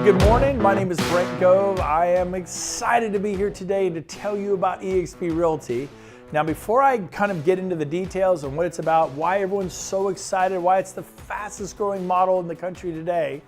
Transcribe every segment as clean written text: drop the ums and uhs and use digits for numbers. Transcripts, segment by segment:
Well, good morning. My name is Brent Gove. I am excited to be here today to tell you about eXp Realty. Now, before I kind of get into the details on what it's about, why everyone's so excited, why it's the fastest growing model in the country today,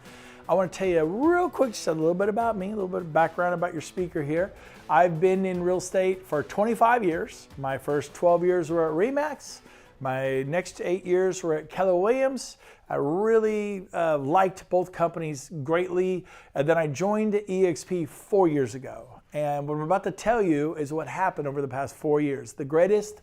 I want to tell you real quick just a little bit about me, a little bit of background about your speaker here. I've been in real estate for 25 years. My first 12 years were at RE/MAX. My next 8 years were at Keller Williams. I really liked both companies greatly. And then I joined eXp 4 years ago. And what I'm about to tell you is what happened over the past 4 years. The greatest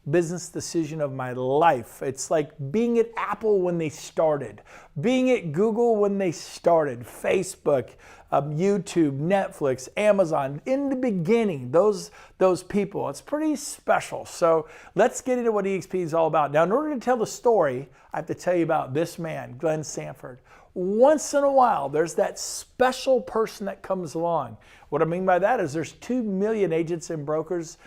business decision of my life. It's like being at Apple when they started, being at Google when they started, Facebook, YouTube, Netflix, Amazon. In the beginning, those people, it's pretty special. So let's get into what eXp is all about. Now, in order to tell the story, I have to tell you about this man, Glenn Sanford. Once in a while, there's that special person that comes along. What I mean by that is there's 2 million agents and brokers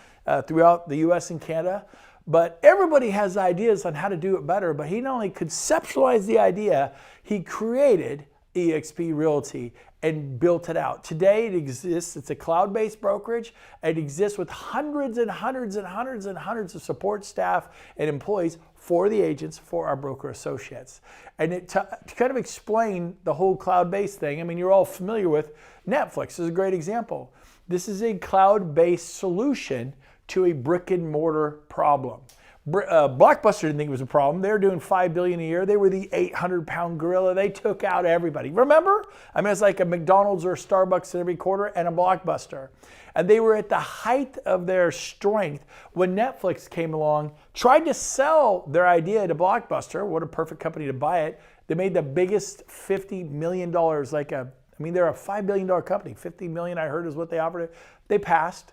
throughout the US and Canada, but everybody has ideas on how to do it better. But he not only conceptualized the idea, he created eXp Realty and built it out. Today it exists, it's a cloud-based brokerage. It exists with hundreds and hundreds and hundreds and hundreds of support staff and employees for the agents, for our broker associates. And to kind of explain the whole cloud-based thing, I mean, you're all familiar with Netflix is a great example. This is a cloud-based solution to a brick and mortar problem. Blockbuster didn't think it was a problem. They were doing $5 billion a year. They were the 800-pound gorilla. They took out everybody. Remember? I mean, it's like a McDonald's or a Starbucks in every quarter and a Blockbuster. And they were at the height of their strength when Netflix came along, tried to sell their idea to Blockbuster. What a perfect company to buy it. They made the biggest $50 million, they're a $5 billion company. $50 million, I heard, is what they offered it. They passed.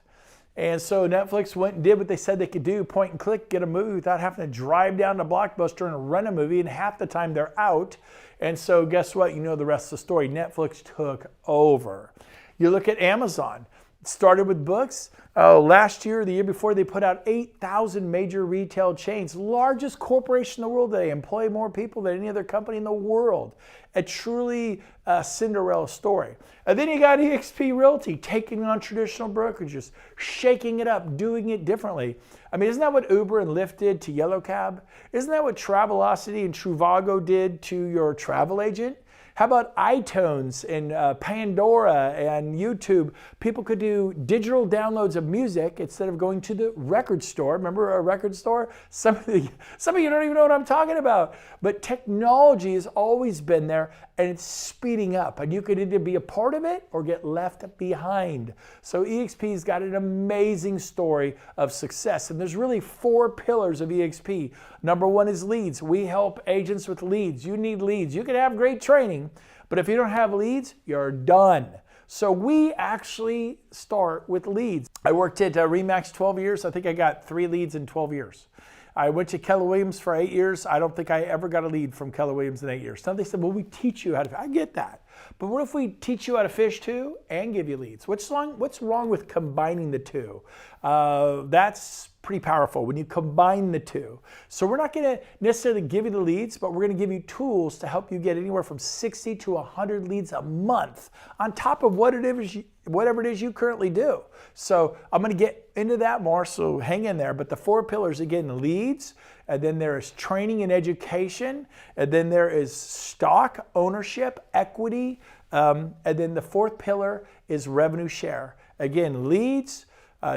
And so Netflix went and did what they said they could do, point and click, get a movie without having to drive down to Blockbuster and rent a movie, and half the time they're out. And so guess what? You know the rest of the story. Netflix took over. You look at Amazon. It started with books. Last year, the year before, they put out 8,000 major retail chains. Largest corporation in the world. They employ more people than any other company in the world. A truly Cinderella story. And then you got eXp Realty taking on traditional brokerages, shaking it up, doing it differently. I mean, isn't that what Uber and Lyft did to Yellow Cab? Isn't that what Travelocity and Trivago did to your travel agent? How about iTunes and Pandora and YouTube? People could do digital downloads of music instead of going to the record store. Remember a record store? Some of you don't even know what I'm talking about. But technology has always been there, and it's speeding up. And you could either be a part of it or get left behind. So eXp's got an amazing story of success. And there's really 4 pillars of eXp. Number 1 is leads. We help agents with leads. You need leads. You can have great training, but if you don't have leads, you're done. So we actually start with leads. I worked at RE/MAX 12 years. I think I got 3 leads in 12 years. I went to Keller Williams for 8 years. I don't think I ever got a lead from Keller Williams in 8 years. Now they said, well, we teach you how to fish. I get that. But what if we teach you how to fish too and give you leads? What's wrong with combining the two? That's pretty powerful when you combine the two. So we're not going to necessarily give you the leads, but we're going to give you tools to help you get anywhere from 60 to 100 leads a month on top of whatever it is you currently do. So I'm going to get into that more, so hang in there. But the 4 pillars, again, leads, and then there is training and education, and then there is stock ownership, equity, and then the 4th pillar is revenue share. Again, leads,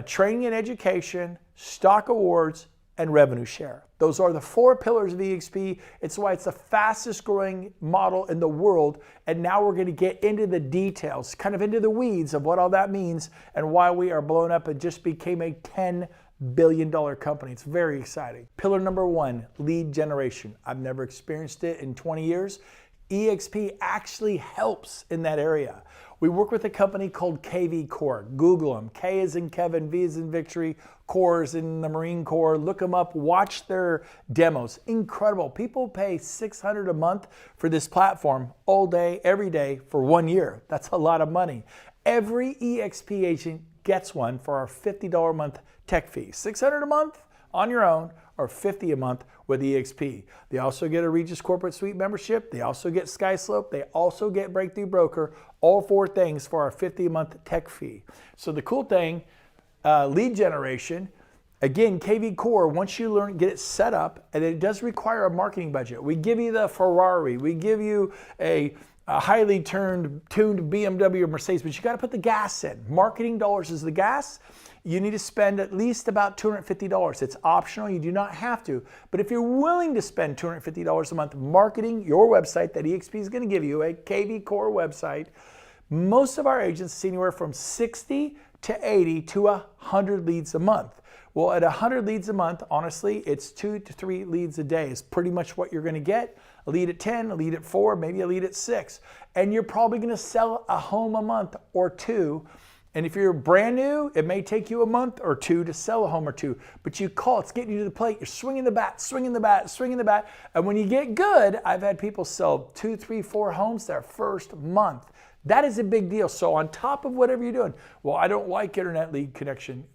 training and education, stock awards, and revenue share. Those are the 4 pillars of eXp. It's why it's the fastest growing model in the world. And now we're going to get into the details, kind of into the weeds of what all that means and why we are blown up and just became a $10 billion company. It's very exciting. Pillar number 1, lead generation. I've never experienced it in 20 years. eXp actually helps in that area. We work with a company called KV Corps. Google them. K is in Kevin, V is in Victory, Corps is in the Marine Corps. Look them up. Watch their demos. Incredible. People pay $600 a month for this platform all day, every day for 1 year. That's a lot of money. Every eXp agent gets one for our $50 a month tech fee. $600 a month on your own or $50 a month with eXp. They also get a Regis Corporate Suite membership. They also get SkySlope. They also get Breakthrough Broker. All 4 things for our $50 a month tech fee. So the cool thing, lead generation, again, KV Core, once you get it set up, and it does require a marketing budget. We give you the Ferrari. We give you a highly tuned BMW or Mercedes, but you got to put the gas in. Marketing dollars is the gas. You need to spend at least about $250. It's optional. You do not have to. But if you're willing to spend $250 a month marketing your website that eXp is going to give you, a KV Core website, most of our agents see anywhere from 60 to 80 to 100 leads a month. Well, at 100 leads a month, honestly, it's 2 to 3 leads a day is pretty much what you're going to get. A lead at 10, a lead at 4, maybe a lead at 6. And you're probably going to sell a home a month or 2. And if you're brand new, it may take you a month or 2 to sell a home or 2. But you call, it's getting you to the plate. You're swinging the bat, swinging the bat, swinging the bat. And when you get good, I've had people sell 2, 3, 4 homes their first month. That is a big deal. So on top of whatever you're doing, well, I don't like internet lead conversion.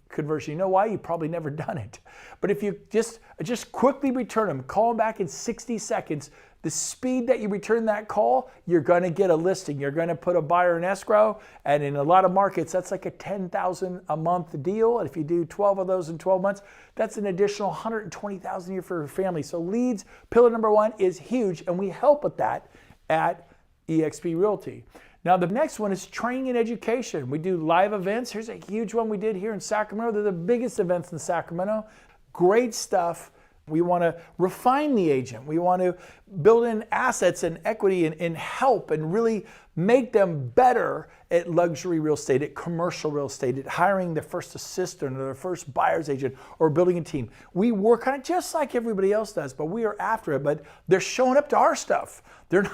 You know why? You've probably never done it. But if you just quickly return them, call them back in 60 seconds, the speed that you return that call, you're going to get a listing. You're going to put a buyer in escrow. And in a lot of markets, that's like a $10,000 a month deal. And if you do 12 of those in 12 months, that's an additional $120,000 a year for your family. So leads, pillar number 1, is huge. And we help with that at eXp Realty. Now, the next one is training and education. We do live events. Here's a huge one we did here in Sacramento. They're the biggest events in Sacramento. Great stuff. We want to refine the agent. We want to build in assets and equity and help and really make them better at luxury real estate, at commercial real estate, at hiring their first assistant or their first buyer's agent or building a team. We work on it just like everybody else does, but we are after it. But they're showing up to our stuff.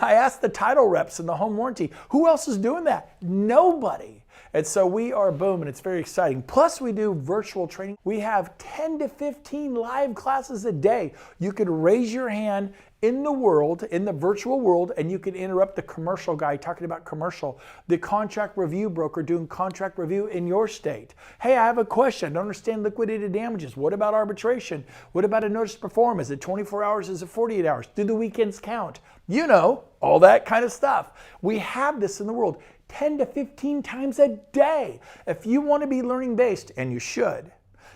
I asked the title reps and the home warranty, who else is doing that? Nobody. And so we are boom, and it's very exciting. Plus, we do virtual training. We have 10 to 15 live classes a day. You could raise your hand in the world, in the virtual world, and you can interrupt the commercial guy talking about commercial, the contract review broker doing contract review in your state. Hey, I have a question. I don't understand liquidated damages. What about arbitration? What about a notice to perform? Is it 24 hours? Is it 48 hours? Do the weekends count? You know, all that kind of stuff. We have this in the world 10 to 15 times a day. If you want to be learning based, and you should,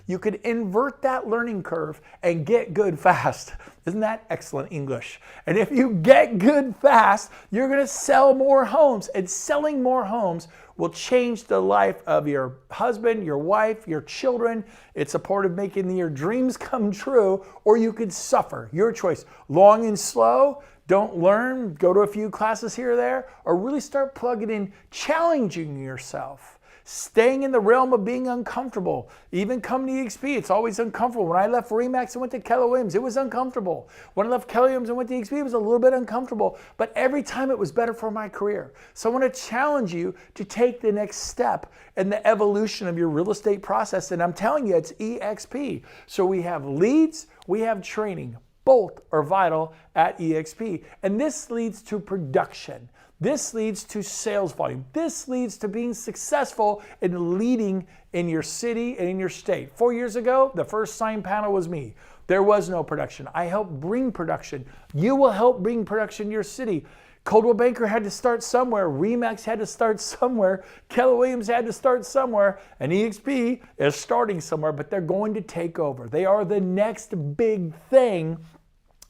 you could invert that learning curve and get good fast. Isn't that excellent English? And if you get good fast, you're going to sell more homes. And selling more homes will change the life of your husband, your wife, your children. It's a part of making your dreams come true, or you could suffer. Your choice. Long and slow. Don't learn, go to a few classes here or there, or really start plugging in, challenging yourself. Staying in the realm of being uncomfortable. Even coming to eXp, it's always uncomfortable. When I left Remax and went to Keller Williams, it was uncomfortable. When I left Keller Williams and went to eXp, it was a little bit uncomfortable. But every time it was better for my career. So I want to challenge you to take the next step in the evolution of your real estate process. And I'm telling you, it's eXp. So we have leads, we have training. Both are vital at eXp. And this leads to production. This leads to sales volume. This leads to being successful in leading in your city and in your state. 4 years ago, the first sign panel was me. There was no production. I helped bring production. You will help bring production to your city. Coldwell Banker had to start somewhere. Remax had to start somewhere. Keller Williams had to start somewhere. And eXp is starting somewhere, but they're going to take over. They are the next big thing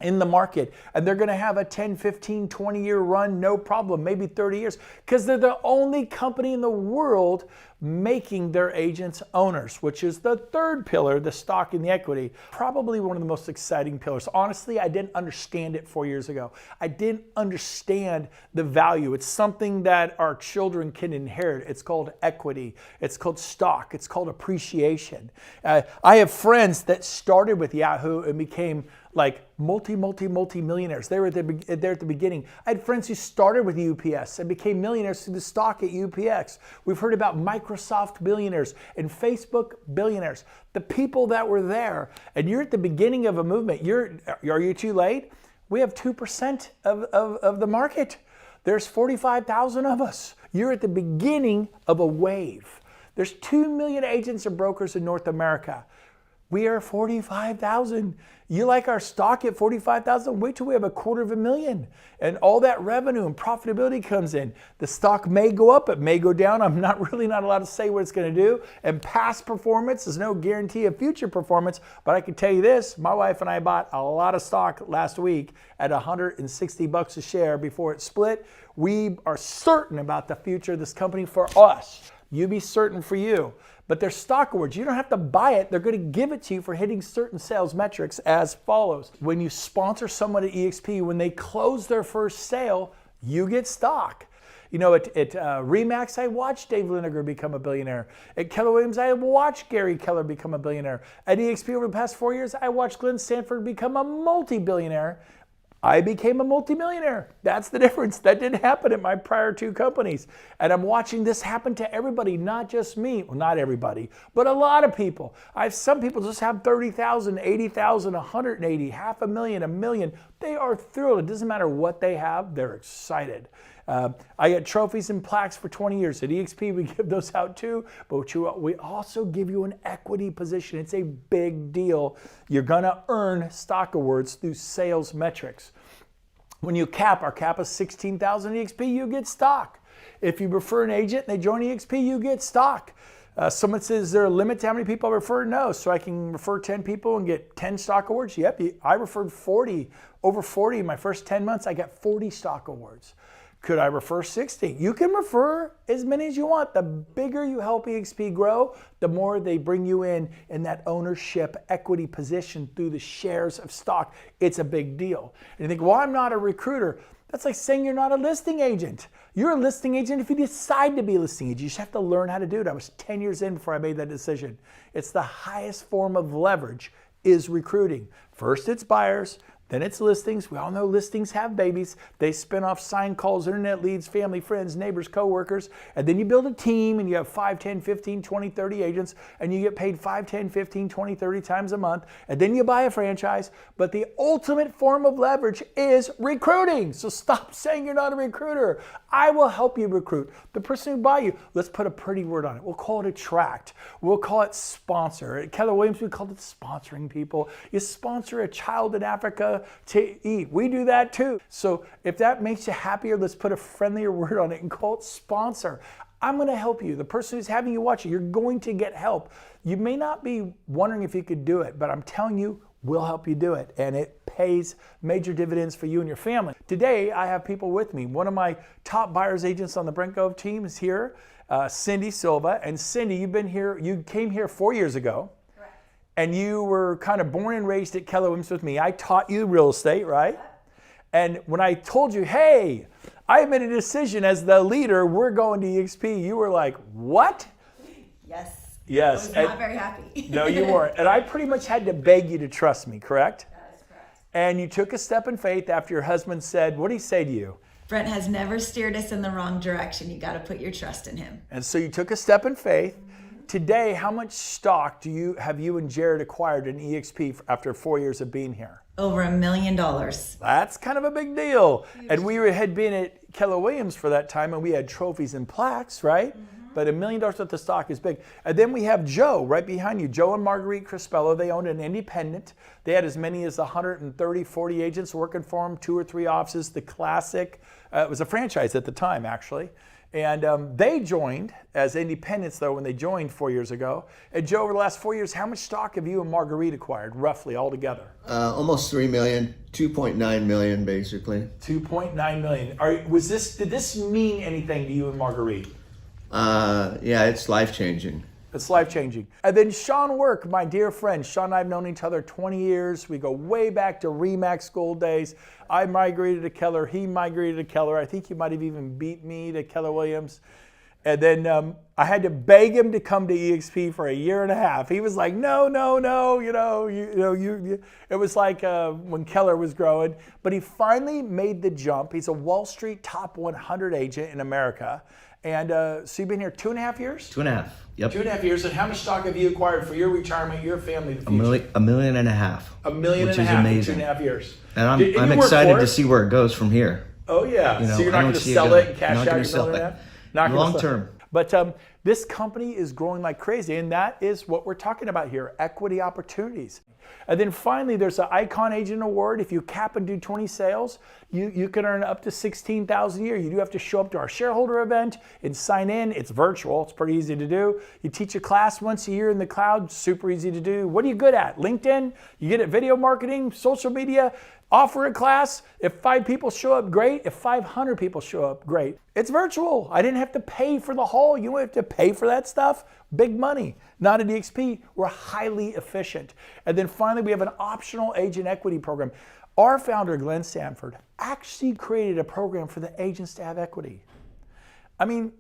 in the market, and they're going to have a 10, 15, 20-year run, no problem, maybe 30 years, because they're the only company in the world making their agents owners, which is the third pillar, the stock and the equity. Probably one of the most exciting pillars. Honestly, I didn't understand it 4 years ago. I didn't understand the value. It's something that our children can inherit. It's called equity. It's called stock. It's called appreciation. I have friends that started with Yahoo and became like multi-millionaires. They were there at the beginning. I had friends who started with UPS and became millionaires through the stock at UPX. We've heard about Microsoft billionaires and Facebook billionaires. The people that were there, and you're at the beginning of a movement. Are you too late? We have 2% of the market. There's 45,000 of us. You're at the beginning of a wave. There's 2 million agents and brokers in North America. We are 45,000. You like our stock at 45,000? Wait till we have $250,000 and all that revenue and profitability comes in. The stock may go up, it may go down. I'm not allowed to say what it's going to do. And past performance is no guarantee of future performance, but I can tell you this, my wife and I bought a lot of stock last week at $160 a share before it split. We are certain about the future of this company for us. You be certain for you. But they're stock awards. You don't have to buy it. They're going to give it to you for hitting certain sales metrics as follows. When you sponsor someone at eXp, when they close their first sale, you get stock. You know, at Remax, I watched Dave Liniger become a billionaire. At Keller Williams, I watched Gary Keller become a billionaire. At eXp over the past 4 years, I watched Glenn Stanford become a multi-billionaire. I became a multimillionaire. That's the difference. That didn't happen at my prior 2 companies. And I'm watching this happen to everybody, not just me. Well, not everybody, but a lot of people. Some people just have 30,000, 80,000, 180, $500,000, $1 million. They are thrilled. It doesn't matter what they have. They're excited. I get trophies and plaques for 20 years. At eXp, we give those out too, but we also give you an equity position. It's a big deal. You're going to earn stock awards through sales metrics. When you our cap is 16,000 eXp, you get stock. If you refer an agent and they join eXp, you get stock. Someone says, is there a limit to how many people I refer? No. So I can refer 10 people and get 10 stock awards? Yep. I referred 40, over 40 in my first 10 months. I got 40 stock awards. Could I refer 60? You can refer as many as you want. The bigger you help eXp grow, the more they bring you in that ownership equity position through the shares of stock. It's a big deal. And you think, well, I'm not a recruiter. That's like saying you're not a listing agent. You're a listing agent if you decide to be a listing agent. You just have to learn how to do it. I was 10 years in before I made that decision. It's the highest form of leverage is recruiting. First, it's buyers. Then it's listings. We all know listings have babies. They spin off sign calls, internet leads, family, friends, neighbors, coworkers. And then you build a team and you have 5, 10, 15, 20, 30 agents and you get paid 5, 10, 15, 20, 30 times a month. And then you buy a franchise. But the ultimate form of leverage is recruiting. So stop saying you're not a recruiter. I will help you recruit. The person who buy you, let's put a pretty word on it. We'll call it attract. We'll call it sponsor. At Keller Williams, we call it sponsoring people. You sponsor a child in Africa to eat. We do that too. So if that makes you happier, let's put a friendlier word on it and call it sponsor. I'm going to help you. The person who's having you watch it, you're going to get help. You may not be wondering if you could do it, but I'm telling you, we'll help you do it. And it pays major dividends for you and your family. Today, I have people with me. One of my top buyers agents on the Brent Gove team is here, Cindy Silva. And Cindy, you came here 4 years ago. And you were kind of born and raised at Keller Williams with me. I taught you real estate, right? And when I told you, hey, I made a decision as the leader, we're going to eXp, you were like, what? Yes. Yes. I was not very happy. No, you weren't. And I pretty much had to beg you to trust me, correct? That is correct. And you took a step in faith after your husband said, what did he say to you? Brent has never steered us in the wrong direction. You got to put your trust in him. And so you took a step in faith. Today, how much stock have you and Jared acquired in eXp after 4 years of being here? Over $1 million. That's kind of a big deal. Huge. And we had been at Keller Williams for that time, and we had trophies and plaques, right? Mm-hmm. But $1 million worth of stock is big. And then we have Joe right behind you. Joe and Marguerite Crispello, they owned an independent. They had as many as 130, 40 agents working for them, 2 or 3 offices. The classic, it was a franchise at the time, actually. And they joined as independents, though, when they joined 4 years ago. And Joe, over the last 4 years, how much stock have you and Marguerite acquired, roughly, altogether? Almost 3 million, 2.9 million, basically. 2.9 million. Did this mean anything to you and Marguerite? Yeah, it's life-changing. It's life-changing. And then Sean Work, my dear friend. Sean and I have known each other 20 years. We go way back to Remax school days. I migrated to Keller. He migrated to Keller. I think he might have even beat me to Keller Williams. And then I had to beg him to come to eXp for a year and a half. He was like, no. It was like when Keller was growing. But he finally made the jump. He's a Wall Street top 100 agent in America. And so you've been here 2.5 years? 2.5, yep. 2.5 years. And how much stock have you acquired for your retirement, your family, the future? $1.5 million. $1.5 million which in is amazing. 2.5 years. And I'm excited to see where it goes from here. Oh, yeah. You know, so you're not going to sell it and cash out your $1.5 million? Long term. But This company is growing like crazy, and that is what we're talking about here, equity opportunities. And then finally, there's an Icon Agent Award. If you cap and do 20 sales, you can earn up to $16,000 a year. You do have to show up to our shareholder event and sign in. It's virtual. It's pretty easy to do. You teach a class once a year in the cloud. Super easy to do. What are you good at? LinkedIn? You good at video marketing, social media? Offer a class. If 5 people show up, great. If 500 people show up, great. It's virtual. I didn't have to pay for the hall. You don't have to pay for that stuff. Big money. Not at eXp. We're highly efficient. And then finally, we have an optional agent equity program. Our founder, Glenn Sanford, actually created a program for the agents to have equity. I mean,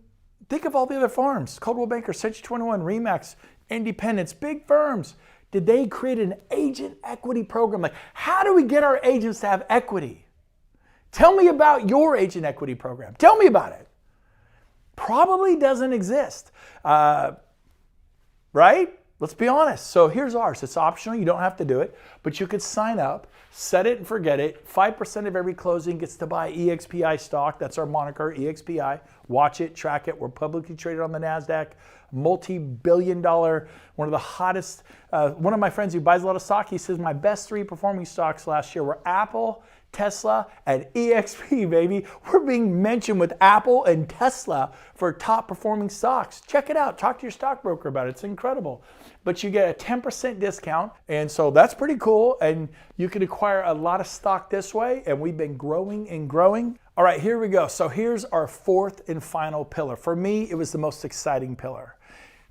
think of all the other firms. Coldwell Banker, Century 21, RE/MAX, Independence, big firms. Did they create an agent equity program? Like, how do we get our agents to have equity? Tell me about your agent equity program. Tell me about it. Probably doesn't exist, right? Let's be honest. So here's ours. It's optional. You don't have to do it, but you could sign up, set it and forget it. 5% of every closing gets to buy EXPI stock. That's our moniker, EXPI. Watch it, track it. We're publicly traded on the NASDAQ. Multi-billion-dollar, one of the hottest. One of my friends who buys a lot of stock, he says my best 3 performing stocks last year were Apple, Tesla, and eXp, baby. We're being mentioned with Apple and Tesla for top performing stocks. Check it out. Talk to your stockbroker about it. It's incredible. But you get a 10% discount, and so that's pretty cool, and you can acquire a lot of stock this way, and we've been growing and growing. All right, here we go. So here's our 4th and final pillar. For me, it was the most exciting pillar.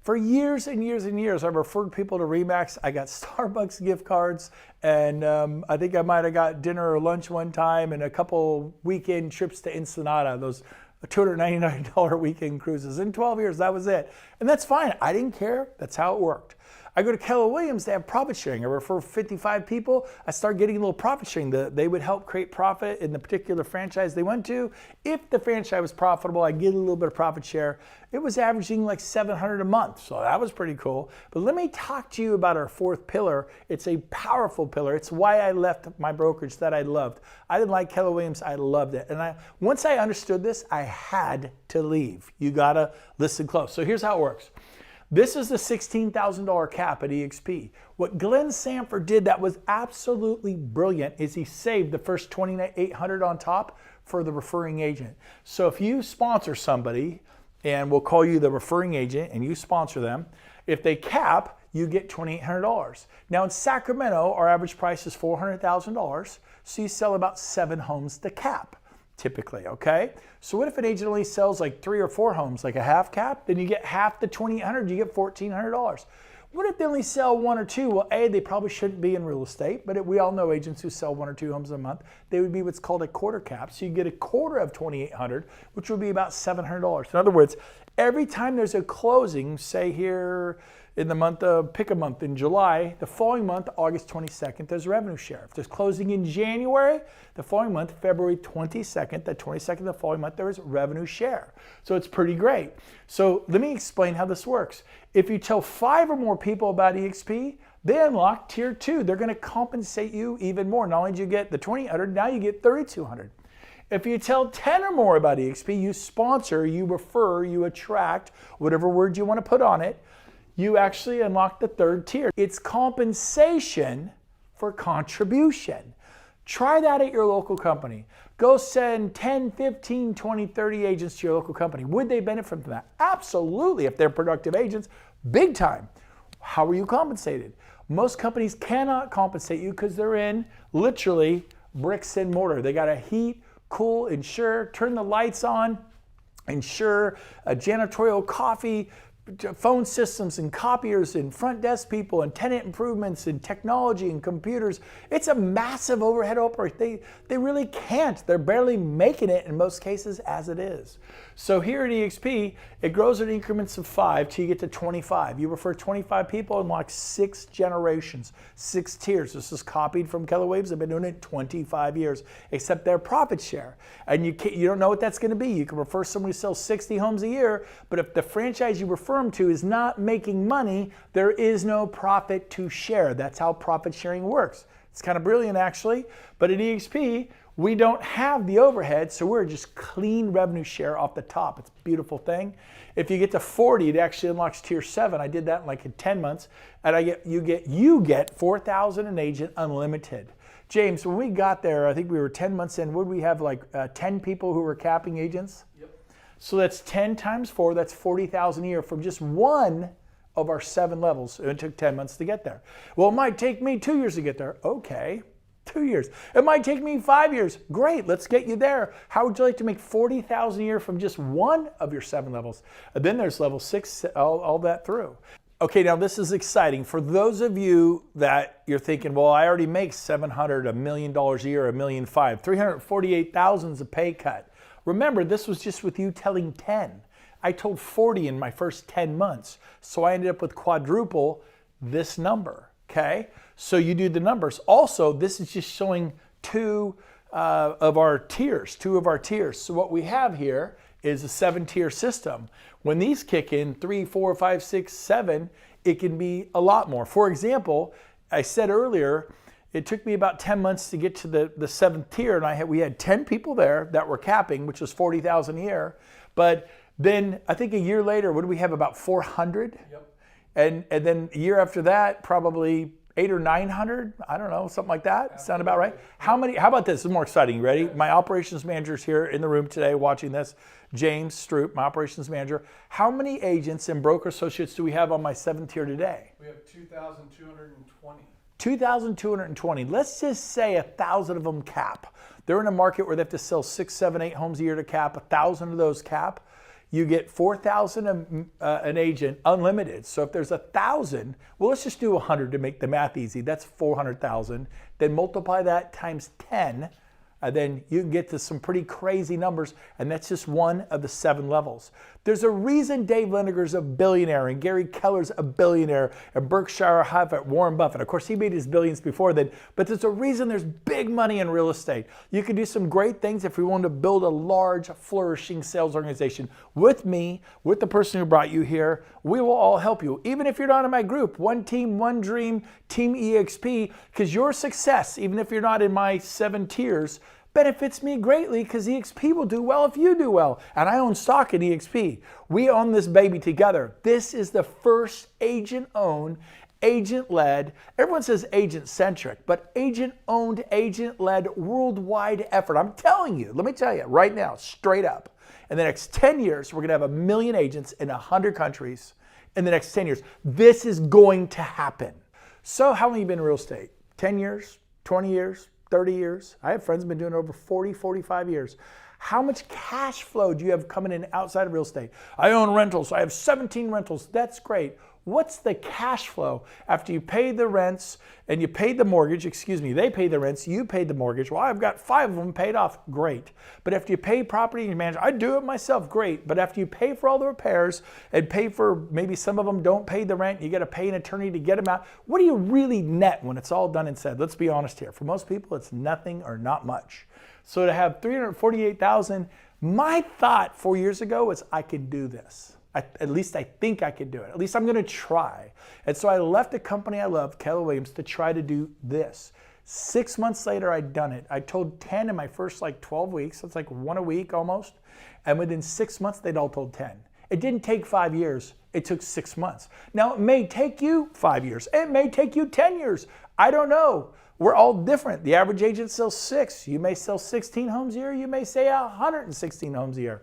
For years and years and years, I've referred people to RE/MAX. I got Starbucks gift cards, and I think I might have got dinner or lunch one time and a couple weekend trips to Ensenada, those $299 weekend cruises. In 12 years, that was it. And that's fine. I didn't care. That's how it worked. I go to Keller Williams, they have profit sharing. I refer 55 people. I start getting a little profit sharing. They would help create profit in the particular franchise they went to. If the franchise was profitable, I get a little bit of profit share. It was averaging like $700 a month, so that was pretty cool. But let me talk to you about our 4th pillar. It's a powerful pillar. It's why I left my brokerage that I loved. I didn't like Keller Williams. I loved it. And once I understood this, I had to leave. You gotta listen close. So here's how it works. This is the $16,000 cap at eXp. What Glenn Sanford did that was absolutely brilliant is he saved the first $2,800 on top for the referring agent. So if you sponsor somebody, and we'll call you the referring agent, and you sponsor them, if they cap, you get $2,800. Now in Sacramento, our average price is $400,000, so you sell about 7 homes to cap. Typically, okay? So what if an agent only sells like 3 or 4 homes, like a half cap? Then you get half the $2,800, you get $1,400. What if they only sell 1 or 2? Well, A, they probably shouldn't be in real estate, but we all know agents who sell 1 or 2 homes a month. They would be what's called a quarter cap. So you get a quarter of $2,800, which would be about $700. In other words, every time there's a closing, say here in the month of, pick a month in July, the following month, August 22nd, there's revenue share. If there's closing in January, the following month, February 22nd, the 22nd of the following month, there is revenue share. So it's pretty great. So let me explain how this works. If you tell 5 or more people about eXp, they unlock tier 2. They're gonna compensate you even more. Not only do you get the $2,800, now you get $3,200. If you tell 10 or more about eXp, you sponsor, you refer, you attract, whatever word you wanna put on it, you actually unlock the 3rd tier. It's compensation for contribution. Try that at your local company. Go send 10, 15, 20, 30 agents to your local company. Would they benefit from that? Absolutely, if they're productive agents, big time. How are you compensated? Most companies cannot compensate you because they're in literally bricks and mortar. They gotta heat, cool, insure, turn the lights on, insure, janitorial, coffee, phone systems and copiers and front desk people and tenant improvements and technology and computers. It's a massive overhead operation. They really can't. They're barely making it in most cases as it is. So here at eXp, it grows in increments of 5 till you get to 25. You refer 25 people in like 6 generations, 6 tiers. This is copied from Keller Williams. They've been doing it 25 years, except their profit share. And you don't know what that's going to be. You can refer somebody who sells 60 homes a year, but if the franchise you refer them to is not making money, there is no profit to share. That's how profit sharing works. It's kind of brilliant actually, but at eXp, We don't have the overhead, so we're just clean revenue share off the top. It's a beautiful thing. If you get to 40, it actually unlocks tier 7. I did that in 10 months, and you get 4,000 an agent unlimited. James, when we got there, I think we were 10 months in. Would we have 10 people who were capping agents? Yep. So that's 10 times 4. That's 40,000 a year from just one of our 7 levels. It took 10 months to get there. Well, it might take me 2 years to get there. Okay, 2 years. It might take me 5 years. Great, let's get you there. How would you like to make 40,000 a year from just one of your 7 levels? And then there's level 6, all that through. Okay, now this is exciting. For those of you that you're thinking, well, I already make $700,000, $1 million a year, $1.5 million, 348,000 is a pay cut. Remember, this was just with you telling 10. I told 40 in my first 10 months. So I ended up with quadruple this number, okay? So you do the numbers. Also, this is just showing two of our tiers. So what we have here is a 7-tier system. When these kick in, 3, 4, 5, 6, 7, it can be a lot more. For example, I said earlier, it took me about 10 months to get to the 7th tier, and we had 10 people there that were capping, which was 40,000 a year. But then I think a year later, what do we have, about 400? Yep. And then a year after that, probably 800 or 900, I don't know, something like that. Absolutely. Sound about right? How about this? This is more exciting. You ready? My operations manager is here in the room today watching this. James Stroop, my operations manager. How many agents and broker associates do we have on my 7th tier today? We have 2,220. 2,220. Let's just say 1,000 of them cap. They're in a market where they have to sell 6, 7, 8 homes a year to cap. 1,000 of those cap. You get 4,000 an agent unlimited. So if there's 1,000, well, let's just do 100 to make the math easy. That's 400,000. Then multiply that times 10, and then you can get to some pretty crazy numbers, and that's just one of the 7 levels. There's a reason Dave Liniger's a billionaire, and Gary Keller's a billionaire, and Berkshire Hathaway, Warren Buffett. Of course, he made his billions before then, but there's a reason there's big money in real estate. You can do some great things if we want to build a large, flourishing sales organization. With me, with the person who brought you here, we will all help you. Even if you're not in my group, One Team, One Dream, Team eXp, because your success, even if you're not in my 7 tiers, benefits me greatly because eXp will do well if you do well. And I own stock in eXp. We own this baby together. This is the first agent-owned, agent-led, everyone says agent-centric, but agent-owned, agent-led worldwide effort. I'm telling you, let me tell you right now, straight up, in the next 10 years, we're going to have 1 million agents in 100 countries in the next 10 years. This is going to happen. So how long have you been in real estate? 10 years? 20 years? 30 years. I have friends who've been doing it over 40, 45 years. How much cash flow do you have coming in outside of real estate? I own rentals. I have 17 rentals. That's great. What's the cash flow after you pay the rents and you pay the mortgage? They pay the rents, you pay the mortgage. Well, I've got 5 of them paid off. Great. But after you pay property management, I do it myself. Great. But after you pay for all the repairs and pay for maybe some of them don't pay the rent, you got to pay an attorney to get them out. What do you really net when it's all done and said? Let's be honest here. For most people, it's nothing or not much. So to have 348,000, my thought 4 years ago was I could do this. At least I think I could do it. At least I'm going to try. And so I left the company I love, Keller Williams, to try to do this. 6 months later, I'd done it. I told 10 in my first 12 weeks. That's 1 a week almost. And within 6 months, they'd all told 10. It didn't take 5 years. It took 6 months. Now, it may take you 5 years. It may take you 10 years. I don't know. We're all different. The average agent sells 6. You may sell 16 homes a year. You may say 116 homes a year.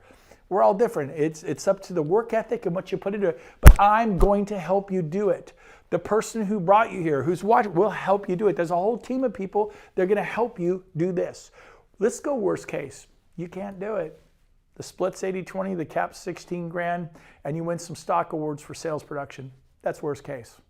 We're all different. It's up to the work ethic and what you put into it. But I'm going to help you do it. The person who brought you here, who's watching, will help you do it. There's a whole team of people. They're going to help you do this. Let's go worst case. You can't do it. The split's 80-20, the cap's 16 grand, and you win some stock awards for sales production. That's worst case.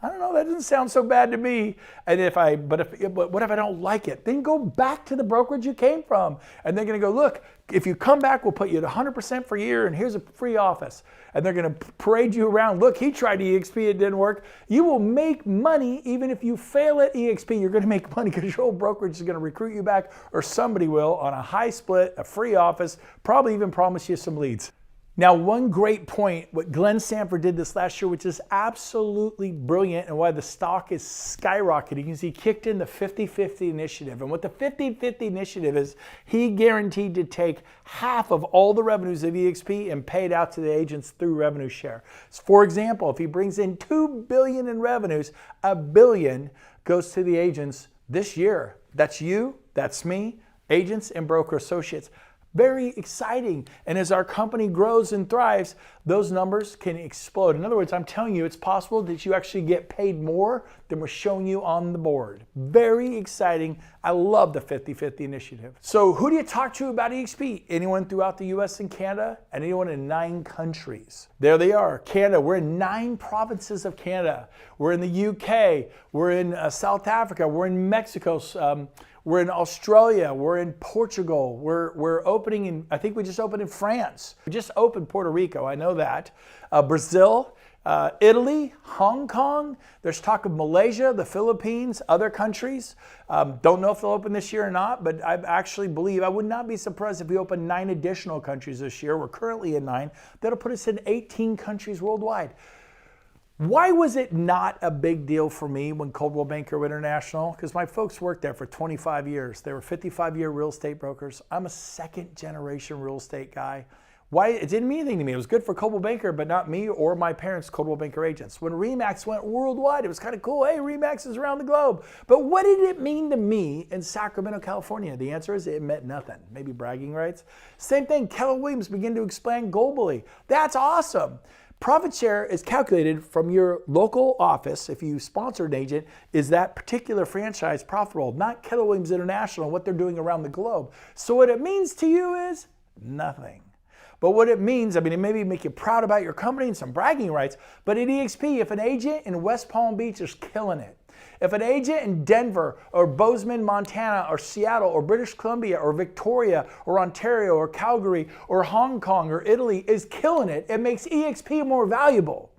I don't know, that doesn't sound so bad to me. And but what if I don't like it? Then go back to the brokerage you came from. And they're gonna go, look, if you come back, we'll put you at 100% for a year, and here's a free office. And they're gonna parade you around. Look, he tried eXp, it didn't work. You will make money even if you fail at eXp. You're gonna make money because your old brokerage is gonna recruit you back, or somebody will, on a high split, a free office, probably even promise you some leads. Now, one great point, what Glenn Sanford did this last year, which is absolutely brilliant and why the stock is skyrocketing, is he kicked in the 50-50 initiative. And what the 50-50 initiative is, he guaranteed to take half of all the revenues of eXp and pay it out to the agents through revenue share. So for example, if he brings in $2 billion in revenues, $1 billion goes to the agents this year. That's you, that's me, agents and broker associates. Very exciting. And as our company grows and thrives, those numbers can explode. In other words, I'm telling you, it's possible that you actually get paid more than we're showing you on the board. Very exciting. I love the 50-50 initiative. So who do you talk to about eXp? Anyone throughout the US and Canada, and anyone in 9 countries. There they are. Canada, we're in 9 provinces of Canada. We're in the UK, we're in South Africa, we're in Mexico, we're in Australia, we're in Portugal, we're opening in, I think we just opened in France. We just opened Puerto Rico, I know that. Brazil, Italy, Hong Kong, there's talk of Malaysia, the Philippines, other countries. Don't know if they'll open this year or not, but I actually believe, I would not be surprised if we open 9 additional countries this year. We're currently in 9. That'll put us in 18 countries worldwide. Why was it not a big deal for me when Coldwell Banker International? Because my folks worked there for 25 years. They were 55-year real estate brokers. I'm a second-generation real estate guy. Why? It didn't mean anything to me. It was good for Coldwell Banker, but not me or my parents' Coldwell Banker agents. When RE/MAX went worldwide, it was kind of cool. Hey, RE/MAX is around the globe. But what did it mean to me in Sacramento, California? The answer is it meant nothing. Maybe bragging rights. Same thing, Keller Williams began to expand globally. That's awesome. Profit share is calculated from your local office. If you sponsor an agent, is that particular franchise profitable? Not Keller Williams International, what they're doing around the globe. So what it means to you is nothing. But what it means, I mean, it maybe make you proud about your company and some bragging rights, but at eXp, if an agent in West Palm Beach is killing it, if an agent in Denver or Bozeman, Montana or Seattle or British Columbia or Victoria or Ontario or Calgary or Hong Kong or Italy is killing it, it makes eXp more valuable.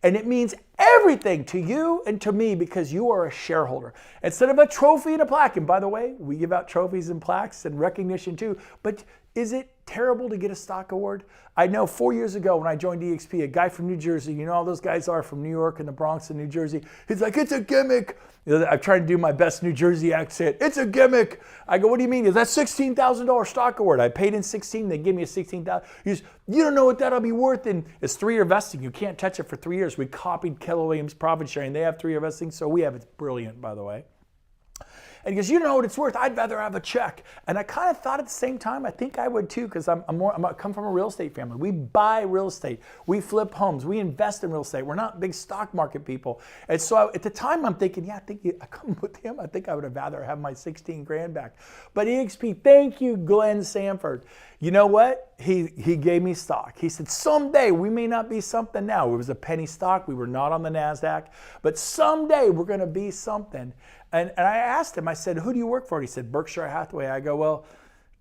And it means everything to you and to me because you are a shareholder. Instead of a trophy and a plaque, and by the way, we give out trophies and plaques and recognition too, but is it terrible to get a stock award? I know 4 years ago when I joined eXp, a guy from New Jersey, you know how those guys are from New York and the Bronx and New Jersey, he's like, it's a gimmick. I'm trying to do my best New Jersey accent. It's a gimmick. I go, what do you mean? Is that $16,000 stock award? I paid in 16, they give me a 16,000. He goes, you don't know what that'll be worth. And it's 3-year vesting. You can't touch it for 3 years. We copied Keller Williams profit sharing. They have 3-year vesting, so we have. It's brilliant, by the way. And he goes, you don't know what it's worth. I'd rather have a check. And I kind of thought at the same time, I think I would too, because I come from a real estate family. We buy real estate. We flip homes. We invest in real estate. We're not big stock market people. And so at the time, I'm thinking, yeah, I come with him. I think I would have rather have my 16 grand back. But eXp, thank you, Glenn Sanford. You know what? He gave me stock. He said, someday we may not be something now. It was a penny stock. We were not on the NASDAQ. But someday we're going to be something. And I asked him, I said, who do you work for? He said, Berkshire Hathaway. I go, well,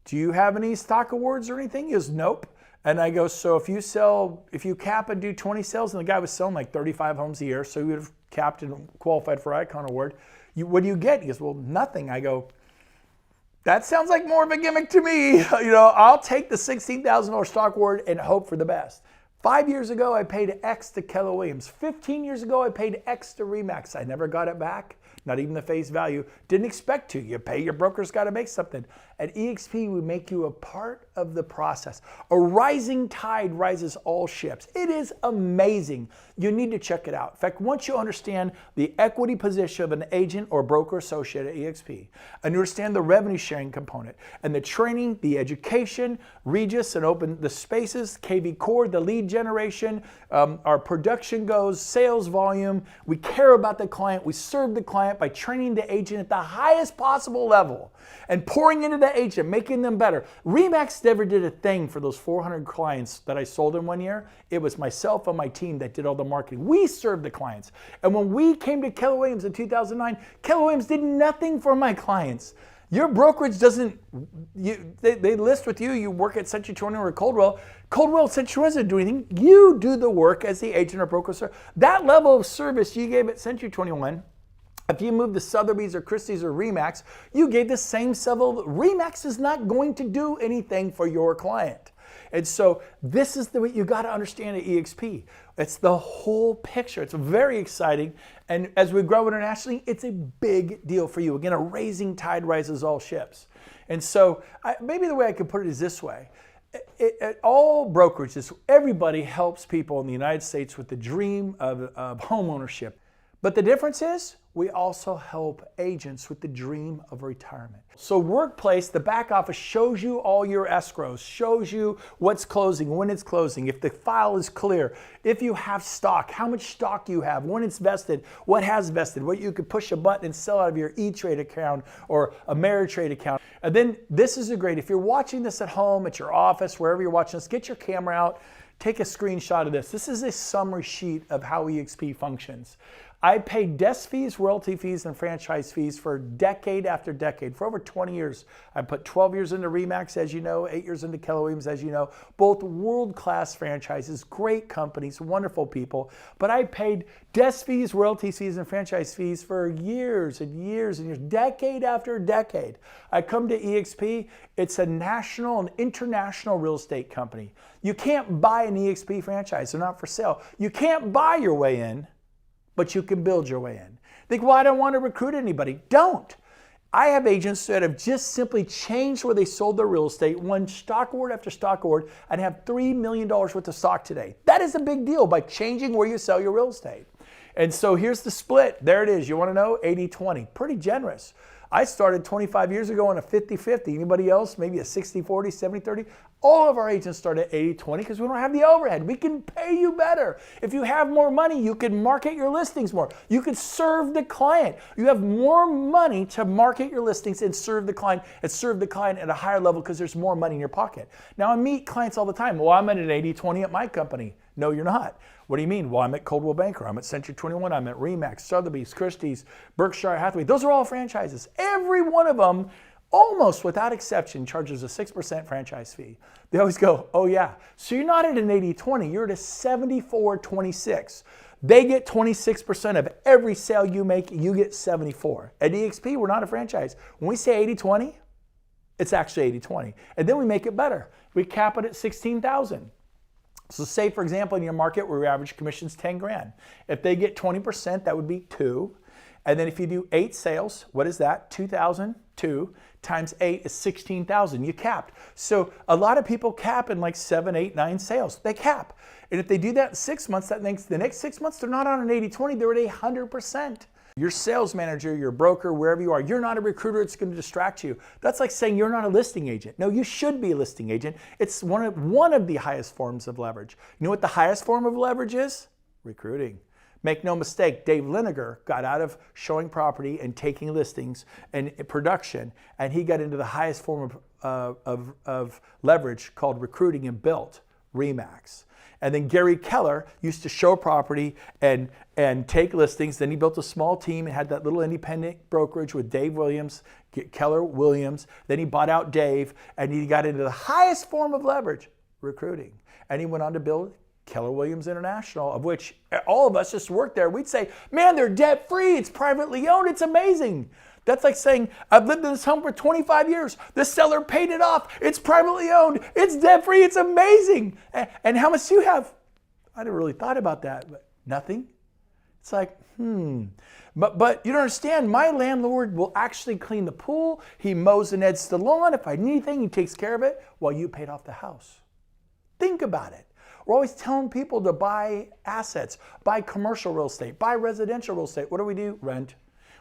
do you have any stock awards or anything? He goes, nope. And I go, so if you cap and do 20 sales, and the guy was selling like 35 homes a year, so he would have capped and qualified for Icon Award. What do you get? He goes, well, nothing. I go, that sounds like more of a gimmick to me. You know, I'll take the $16,000 stock award and hope for the best. 5 years ago, I paid X to Keller Williams. 15 years ago, I paid X to RE/MAX. I never got it back, not even the face value. Didn't expect to. You pay, your broker's got to make something. At eXp, we make you a part of the process. A rising tide rises all ships. It is amazing. You need to check it out. In fact, once you understand the equity position of an agent or broker associate at eXp, and you understand the revenue sharing component, and the training, the education, Regis and open the spaces, KV Core, the lead generation, our production goes, sales volume, we care about the client, we serve the client by training the agent at the highest possible level and pouring into the agent, making them better. RE/MAX never did a thing for those 400 clients that I sold in 1 year. It was myself and my team that did all the marketing. We served the clients. And when we came to Keller Williams in 2009, Keller Williams did nothing for my clients. Your brokerage doesn't, they list with you, you work at Century 21 or Coldwell. Coldwell, Century 21 doesn't do anything. You do the work as the agent or broker. That level of service you gave at Century 21, if you move to Sotheby's or Christie's or RE/MAX, you gave the same level. RE/MAX is not going to do anything for your client. And so this is what you got to understand at eXp. It's the whole picture. It's very exciting. And as we grow internationally, it's a big deal for you. Again, a rising tide rises all ships. And so maybe the way I could put it is this way. At all brokerages, everybody helps people in the United States with the dream of home ownership. But the difference is we also help agents with the dream of retirement. So Workplace, the back office, shows you all your escrows, shows you what's closing, when it's closing, if the file is clear, if you have stock, how much stock you have, when it's vested, what has vested, what you could push a button and sell out of your E-Trade account or Ameritrade account. And then this is great. If you're watching this at home, at your office, wherever you're watching this, get your camera out, take a screenshot of this. This is a summary sheet of how eXp functions. I paid desk fees, royalty fees, and franchise fees for decade after decade. For over 20 years, I put 12 years into RE/MAX, as you know, 8 years into Keller Williams, as you know. Both world-class franchises, great companies, wonderful people. But I paid desk fees, royalty fees, and franchise fees for years and years and years, decade after decade. I come to eXp, it's a national and international real estate company. You can't buy an eXp franchise, they're not for sale. You can't buy your way in, but you can build your way in. Think, well, I don't want to recruit anybody. Don't. I have agents that have just simply changed where they sold their real estate, won stock award after stock award, and have $3 million worth of stock today. That is a big deal by changing where you sell your real estate. And so here's the split. There it is. You want to know? 80-20. Pretty generous. I started 25 years ago on a 50-50. Anybody else? Maybe a 60-40, 70-30. All of our agents start at 80-20 because we don't have the overhead. We can pay you better. If you have more money, you can market your listings more. You can serve the client. You have more money to market your listings and serve the client at a higher level because there's more money in your pocket. Now, I meet clients all the time. Well, I'm at an 80-20 at my company. No, you're not. What do you mean? Well, I'm at Coldwell Banker, I'm at Century 21, I'm at RE/MAX, Sotheby's, Christie's, Berkshire Hathaway. Those are all franchises. Every one of them, almost without exception, charges a 6% franchise fee. They always go, oh yeah. So you're not at an 80-20, you're at a 74-26. They get 26% of every sale you make, you get 74. At eXp, we're not a franchise. When we say 80-20, it's actually 80-20. And then we make it better. We cap it at $16,000. So say, for example, in your market where your average commission is 10 grand. If they get 20%, that would be 2. And then if you do 8 sales, what is that? 2,002 times 8 is 16,000. You capped. So a lot of people cap in like 7, 8, 9 sales. They cap. And if they do that in 6 months, that makes the next 6 months, they're not on an 80-20, they're at 100%. Your sales manager, your broker, wherever you are, you're not a recruiter, it's going to distract you. That's like saying you're not a listing agent. No, you should be a listing agent. It's one of the highest forms of leverage. You know what the highest form of leverage is? Recruiting. Make no mistake, Dave Liniger got out of showing property and taking listings and production, and he got into the highest form of leverage called recruiting and built RE/MAX. And then Gary Keller used to show property and take listings. Then he built a small team and had that little independent brokerage with Dave Williams, Keller Williams. Then he bought out Dave and he got into the highest form of leverage, recruiting. And he went on to build Keller Williams International, of which all of us just worked there. We'd say, man, they're debt free. It's privately owned. It's amazing. That's like saying, I've lived in this home for 25 years. The seller paid it off. It's privately owned. It's debt-free. It's amazing. And how much do you have? I never really thought about that, but nothing. It's like, But you don't understand, my landlord will actually clean the pool. He mows and edges the lawn. If I need anything, he takes care of it while you paid off the house. Think about it. We're always telling people to buy assets, buy commercial real estate, buy residential real estate. What do? Rent.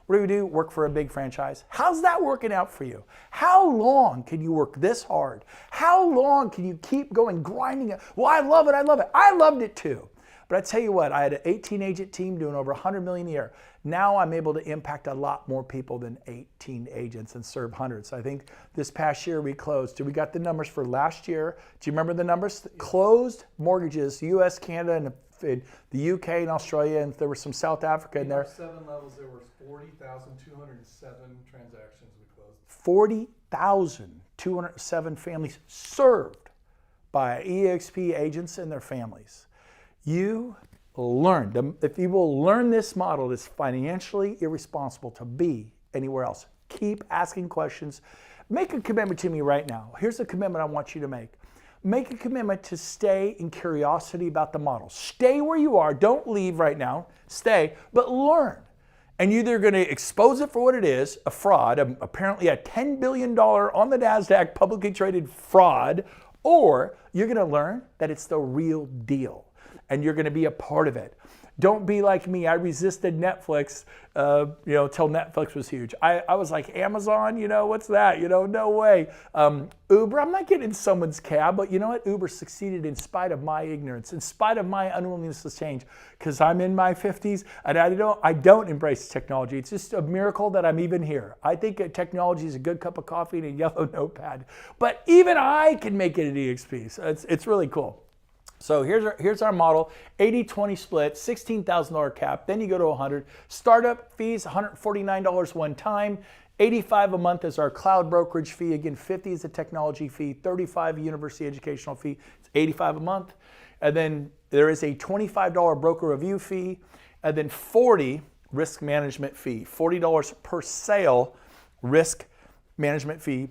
What do? Work for a big franchise. How's that working out for you? How long can you work this hard? How long can you keep going, grinding it? Well, I love it. I love it. I loved it too. But I tell you what, I had an 18 agent team doing over 100 million a year. Now I'm able to impact a lot more people than 18 agents and serve hundreds. I think this past year we closed. We got the numbers for last year. Do you remember the numbers? Closed mortgages, US, Canada, and the UK and Australia, and there was some South Africa in there. 7 levels, there were 40,207 transactions we closed. 40,207 families served by eXp agents and their families. You learn. If you will learn this model, it's financially irresponsible to be anywhere else. Keep asking questions. Make a commitment to me right now. Here's a commitment I want you to make. make a commitment to stay in curiosity about the model. Stay where you are. Don't leave right now. Stay, but learn. And you're either going to expose it for what it is, a fraud, apparently a $10 billion on the NASDAQ publicly traded fraud, or you're going to learn that it's the real deal and you're going to be a part of it. Don't be like me. I resisted Netflix, till Netflix was huge. I was like, Amazon, what's that? No way. Uber, I'm not getting in someone's cab, but you know what? Uber succeeded in spite of my ignorance, in spite of my unwillingness to change, because I'm in my 50s and I don't embrace technology. It's just a miracle that I'm even here. I think technology is a good cup of coffee and a yellow notepad, but even I can make it at eXp. So it's really cool. So here's our model, 80-20 split, $16,000 cap, then you go to 100. Startup fees, $149 one time, $85 a month is our cloud brokerage fee. Again, $50 is a technology fee, $35 a university educational fee, it's $85 a month. And then there is a $25 broker review fee, and then $40 risk management fee, $40 per sale risk management fee,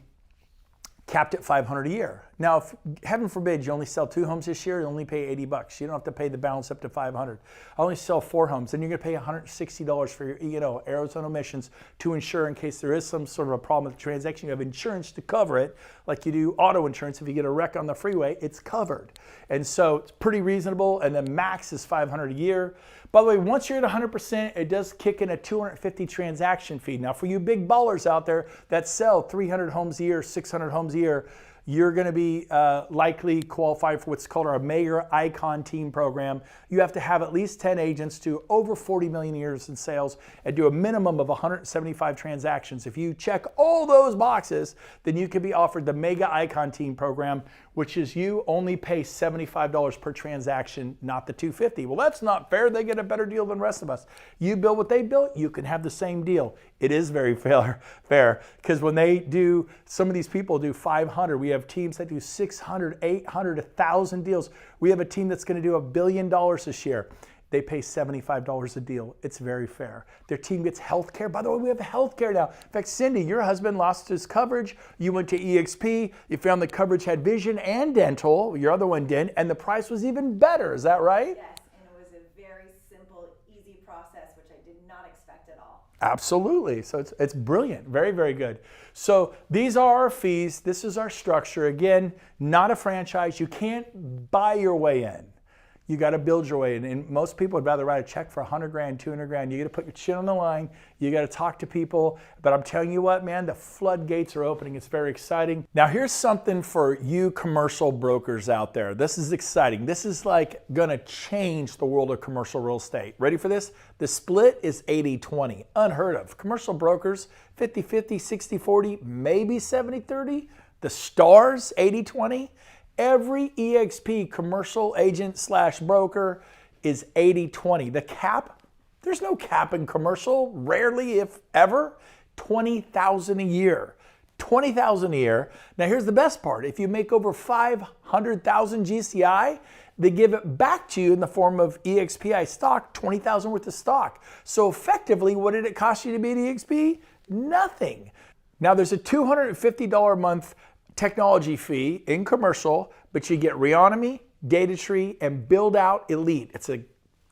capped at $500 a year. Now, if heaven forbid you only sell 2 homes this year, you only pay $80. You don't have to pay the balance up to $500. I only sell 4 homes, then you're going to pay $160 for your E&O, errors and omissions, to insure in case there is some sort of a problem with the transaction. You have insurance to cover it, like you do auto insurance. If you get a wreck on the freeway, it's covered. And so it's pretty reasonable, and the max is $500 a year. By the way, once you're at 100%, it does kick in a $250 transaction fee. Now, for you big ballers out there that sell 300 homes a year, 600 homes a year, you're going to be likely qualify for what's called our Mega Icon Team program. You have to have at least 10 agents, do over 40 million years in sales, and do a minimum of 175 transactions. If you check all those boxes, then you can be offered the Mega Icon Team program, which is you only pay $75 per transaction, not the $250. Well, that's not fair. They get a better deal than the rest of us. You build what they built, you can have the same deal. It is very fair, because when they do, some of these people do 500. We have teams that do 600, 800, 1,000 deals. We have a team that's going to do $1 billion this year. They pay $75 a deal. It's very fair. Their team gets health care. By the way, we have health care now. In fact, Cindy, your husband lost his coverage. You went to eXp. You found the coverage had vision and dental. Your other one didn't. And the price was even better. Is that right? Yes, and it was a very simple, easy process, which I did not expect at all. Absolutely. So it's brilliant. Very, very good. So these are our fees. This is our structure. Again, not a franchise. You can't buy your way in. You got to build your way in. And most people would rather write a check for $100 grand, $200 grand. You got to put your chin on the line. You got to talk to people. But I'm telling you what, man, the floodgates are opening. It's very exciting. Now, here's something for you commercial brokers out there. This is exciting. This is like going to change the world of commercial real estate. Ready for this? The split is 80-20. Unheard of. Commercial brokers, 50-50, 60-40, maybe 70-30. The stars, 80-20. Every eXp commercial agent / broker is 80-20. The cap, there's no cap in commercial, rarely if ever, $20,000 a year. $20,000 a year. Now here's the best part. If you make over 500,000 GCI, they give it back to you in the form of eXPI stock, $20,000 worth of stock. So effectively, what did it cost you to be at eXp? Nothing. Now there's a $250 a month technology fee in commercial, but you get Reonomy, Data Tree, and Build Out Elite. It's a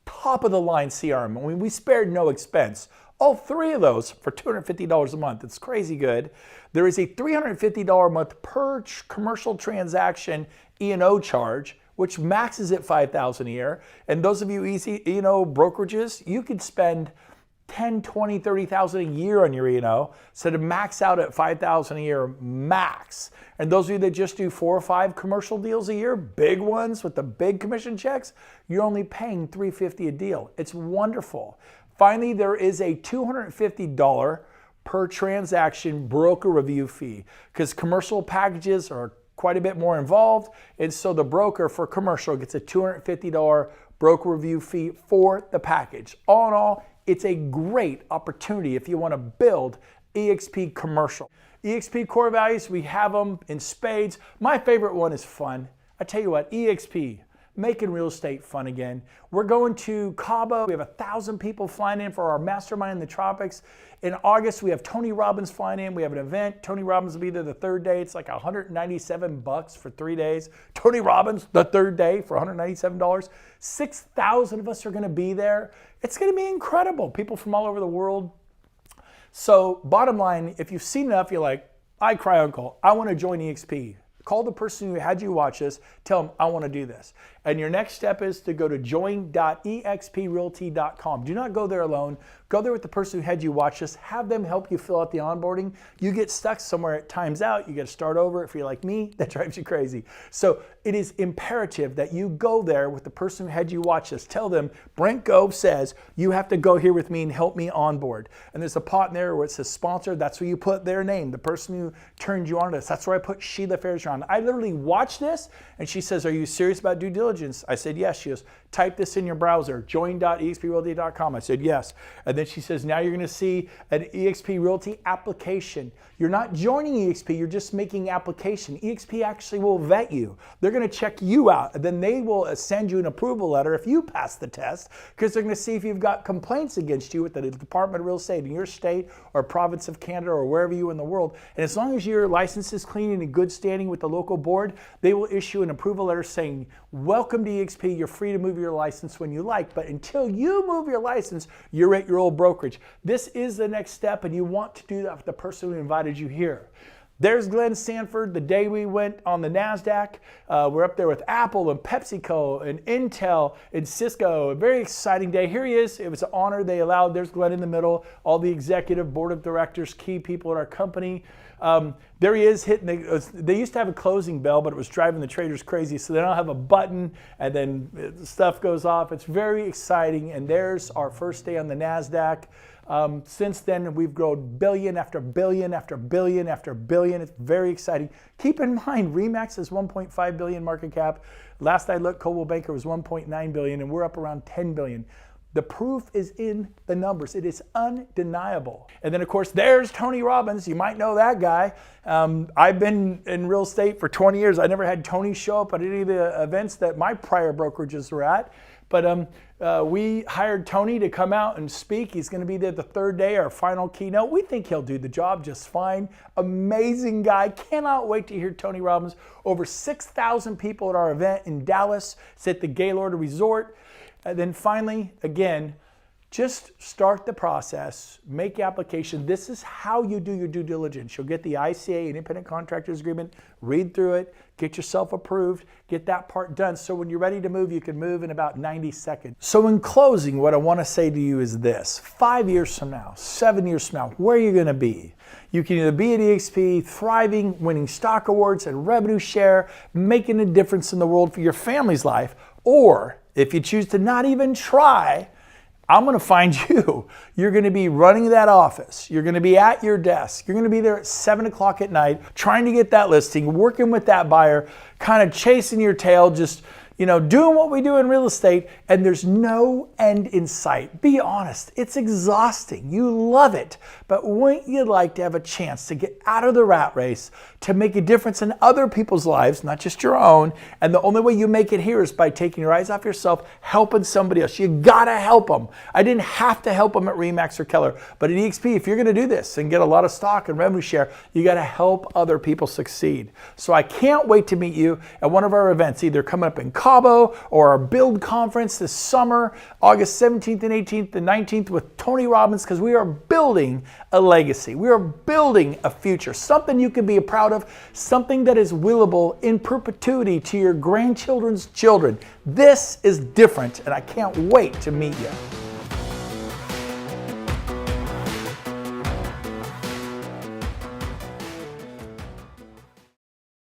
top of the line CRM. I mean, we spared no expense. All 3 of those for $250 a month. It's crazy good. There is a $350 a month per commercial transaction E&O charge, which maxes at $5,000 a year. And those of you easy E&O brokerages, you could spend $10,000, $20,000, $30,000 a year on your E&O, so to max out at $5,000 a year max. And those of you that just do 4 or 5 commercial deals a year, big ones with the big commission checks, you're only paying $350 a deal. It's wonderful. Finally, there is a $250 per transaction broker review fee, because commercial packages are quite a bit more involved, and so the broker for commercial gets a $250 broker review fee for the package. All in all, it's a great opportunity if you want to build eXp commercial. eXp core values, we have them in spades. My favorite one is fun. I tell you what, eXp, making real estate fun again. We're going to Cabo. We have 1,000 people flying in for our mastermind in the tropics. In August, we have Tony Robbins flying in. We have an event. Tony Robbins will be there the third day. It's like $197 for 3 days. Tony Robbins, the third day for $197. 6,000 of us are going to be there. It's going to be incredible. People from all over the world. So bottom line, if you've seen enough, you're like, I cry uncle, I want to join eXp. Call the person who had you watch this, tell them I want to do this. And your next step is to go to join.exprealty.com. Do not go there alone. Go there with the person who had you watch this. Have them help you fill out the onboarding. You get stuck somewhere, it times out. You got to start over. If you're like me, that drives you crazy. So it is imperative that you go there with the person who had you watch this. Tell them, Brent Gove says, you have to go here with me and help me onboard. And there's a pot in there where it says sponsor. That's where you put their name, the person who turned you on to this. That's where I put Sheila Fairchild. I literally watched this and she says, are you serious about due diligence? I said, yes. She goes, type this in your browser, join.exprealty.com. I said, yes. And then she says, now you're going to see an eXp Realty application. You're not joining eXp, you're just making application. eXp actually will vet you. They're going to check you out. And then they will send you an approval letter if you pass the test, because they're going to see if you've got complaints against you with the Department of Real Estate in your state or province of Canada or wherever you in the world. And as long as your license is clean and in good standing with the local board, they will issue an approval letter saying, welcome to eXp, you're free to move your license when you like, but until you move your license, you're at your old brokerage. This is the next step, and you want to do that with the person who invited you here. There's Glenn Sanford, the day we went on the NASDAQ. We're up there with Apple and PepsiCo and Intel and Cisco. A very exciting day. Here he is. It was an honor. They allowed, there's Glenn in the middle, all the executive board of directors, key people at our company. There he is hitting they used to have a closing bell, but it was driving the traders crazy. So they don't have a button and then stuff goes off. It's very exciting. And there's our first day on the NASDAQ. Since then, we've grown billion after billion after billion after billion. It's very exciting. Keep in mind, RE/MAX is 1.5 billion market cap. Last I looked, Coldwell Banker was 1.9 billion, and we're up around 10 billion. The proof is in the numbers. It is undeniable. And then, of course, there's Tony Robbins. You might know that guy. I've been in real estate for 20 years. I never had Tony show up at any of the events that my prior brokerages were at. But we hired Tony to come out and speak. He's going to be there the third day, our final keynote. We think he'll do the job just fine. Amazing guy. Cannot wait to hear Tony Robbins. Over 6,000 people at our event in Dallas. It's at the Gaylord Resort. And then finally, again, just start the process, make application. This is how you do your due diligence. You'll get the ICA, Independent Contractors Agreement, read through it, get yourself approved, get that part done. So when you're ready to move, you can move in about 90 seconds. So in closing, what I want to say to you is this: 5 years from now, 7 years from now, where are you going to be? You can either be at eXp, thriving, winning stock awards and revenue share, making a difference in the world for your family's life, or if you choose to not even try, I'm going to find you. You're going to be running that office. You're going to be at your desk. You're going to be there at 7 o'clock at night, trying to get that listing, working with that buyer, kind of chasing your tail, just doing what we do in real estate, and there's no end in sight. Be honest, it's exhausting. You love it, but wouldn't you like to have a chance to get out of the rat race, to make a difference in other people's lives, not just your own? And the only way you make it here is by taking your eyes off yourself, helping somebody else. You gotta help them. I didn't have to help them at RE/MAX or Keller, but at eXp, if you're gonna do this and get a lot of stock and revenue share, you gotta help other people succeed. So I can't wait to meet you at one of our events, either coming up in Cabo or our Build Conference this summer, August 17th and 18th and 19th with Tony Robbins, because we are building a legacy. We are building a future, something you can be proud of, something that is willable in perpetuity to your grandchildren's children. This is different, and I can't wait to meet you.